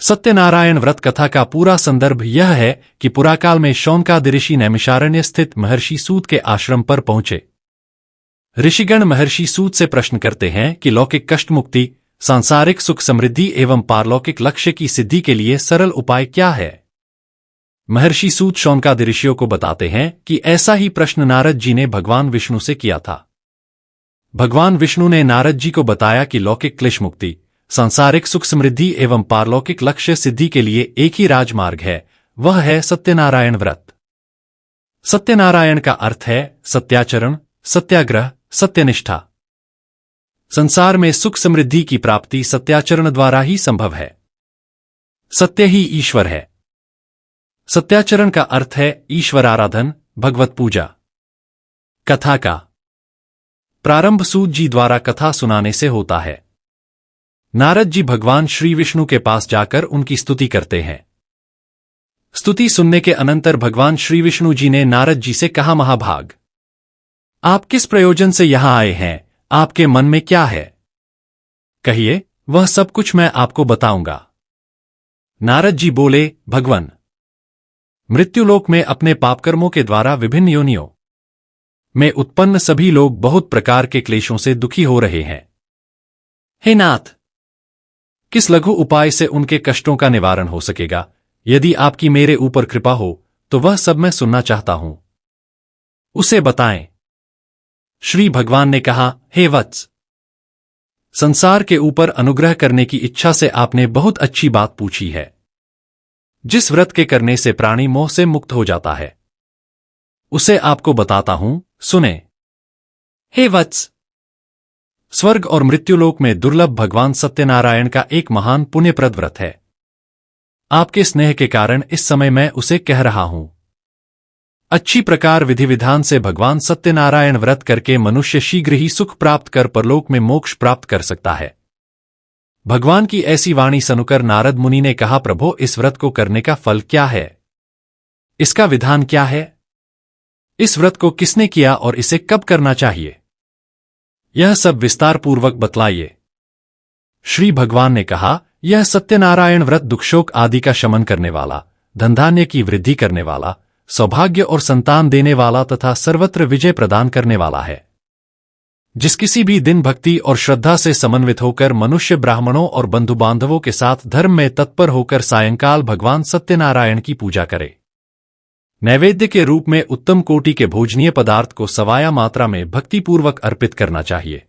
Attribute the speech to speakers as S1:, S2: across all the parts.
S1: सत्यनारायण व्रत कथा का पूरा संदर्भ यह है कि पुराकाल में शौनकादि ऋषि नैमिषारण्य स्थित महर्षि सूत के आश्रम पर पहुंचे। ऋषिगण महर्षि सूत से प्रश्न करते हैं कि लौकिक कष्ट मुक्ति, सांसारिक सुख समृद्धि एवं पारलौकिक लक्ष्य की सिद्धि के लिए सरल उपाय क्या है। महर्षि सूत शौनकादि ऋषियों को बताते हैं कि ऐसा ही प्रश्न नारद जी ने भगवान विष्णु से किया था। भगवान विष्णु ने नारद जी को बताया कि लौकिक क्लेश मुक्ति, सांसारिक सुख समृद्धि एवं पारलौकिक लक्ष्य सिद्धि के लिए एक ही राजमार्ग है, वह है सत्यनारायण व्रत। सत्यनारायण का अर्थ है सत्याचरण, सत्याग्रह, सत्यनिष्ठा। संसार में सुख समृद्धि की प्राप्ति सत्याचरण द्वारा ही संभव है। सत्य ही ईश्वर है। सत्याचरण का अर्थ है ईश्वर आराधन, भगवत पूजा। कथा का प्रारंभ सूत जी द्वारा कथा सुनाने से होता है। नारद जी भगवान श्री विष्णु के पास जाकर उनकी स्तुति करते हैं। स्तुति सुनने के अनंतर भगवान श्री विष्णु जी ने नारद जी से कहा, महाभाग, आप किस प्रयोजन से यहां आए हैं, आपके मन में क्या है? कहिए, वह सब कुछ मैं आपको बताऊंगा। नारद जी बोले, भगवन, मृत्युलोक में अपने पापकर्मों के द्वारा विभिन्न योनियों में उत्पन्न सभी लोग बहुत प्रकार के क्लेशों से दुखी हो रहे हैं। हे नाथ, किस लघु उपाय से उनके कष्टों का निवारण हो सकेगा? यदि आपकी मेरे ऊपर कृपा हो तो वह सब मैं सुनना चाहता हूं, उसे बताएं। श्री भगवान ने कहा, हे वत्स, संसार के ऊपर अनुग्रह करने की इच्छा से आपने बहुत अच्छी बात पूछी है। जिस व्रत के करने से प्राणी मोह से मुक्त हो जाता है, उसे आपको बताता हूं, सुने। हे वत्स, स्वर्ग और मृत्युलोक में दुर्लभ भगवान सत्यनारायण का एक महान पुण्यप्रद व्रत है। आपके स्नेह के कारण इस समय मैं उसे कह रहा हूं। अच्छी प्रकार विधि विधान से भगवान सत्यनारायण व्रत करके मनुष्य शीघ्र ही सुख प्राप्त कर परलोक में मोक्ष प्राप्त कर सकता है। भगवान की ऐसी वाणी सुनकर नारद मुनि ने कहा, प्रभो, इस व्रत को करने का फल क्या है? इसका विधान क्या है? इस व्रत को किसने किया और इसे कब करना चाहिए? यह सब विस्तार पूर्वक बतलाइए। श्री भगवान ने कहा, यह सत्यनारायण व्रत दुखशोक आदि का शमन करने वाला, धनधान्य की वृद्धि करने वाला, सौभाग्य और संतान देने वाला तथा सर्वत्र विजय प्रदान करने वाला है। जिस किसी भी दिन भक्ति और श्रद्धा से समन्वित होकर मनुष्य ब्राह्मणों और बंधु बांधवों के साथ धर्म में तत्पर होकर सायंकाल भगवान सत्यनारायण की पूजा करे, नैवेद्य के रूप में उत्तम कोटि के भोजनीय पदार्थ को सवाया मात्रा में भक्तिपूर्वक अर्पित करना चाहिए।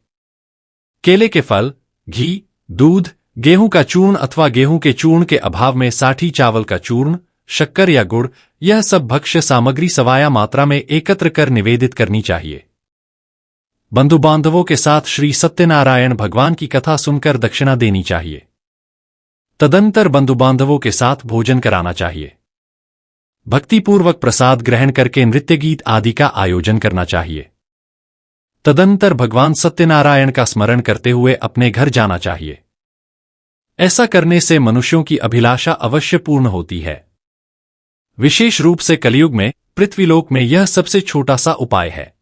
S1: केले के फल, घी, दूध, गेहूं का चूर्ण अथवा गेहूं के चूर्ण के अभाव में साठी चावल का चूर्ण, शक्कर या गुड़, यह सब भक्ष्य सामग्री सवाया मात्रा में एकत्र कर निवेदित करनी चाहिए। बंधु बांधवों के साथ श्री सत्यनारायण भगवान की कथा सुनकर दक्षिणा देनी चाहिए। तदंतर बंधु बांधवों के साथ भोजन कराना चाहिए। भक्तिपूर्वक प्रसाद ग्रहण करके नृत्य गीत आदि का आयोजन करना चाहिए। तदंतर भगवान सत्यनारायण का स्मरण करते हुए अपने घर जाना चाहिए। ऐसा करने से मनुष्यों की अभिलाषा अवश्य पूर्ण होती है। विशेष रूप से कलयुग में पृथ्वीलोक में यह सबसे छोटा सा उपाय है।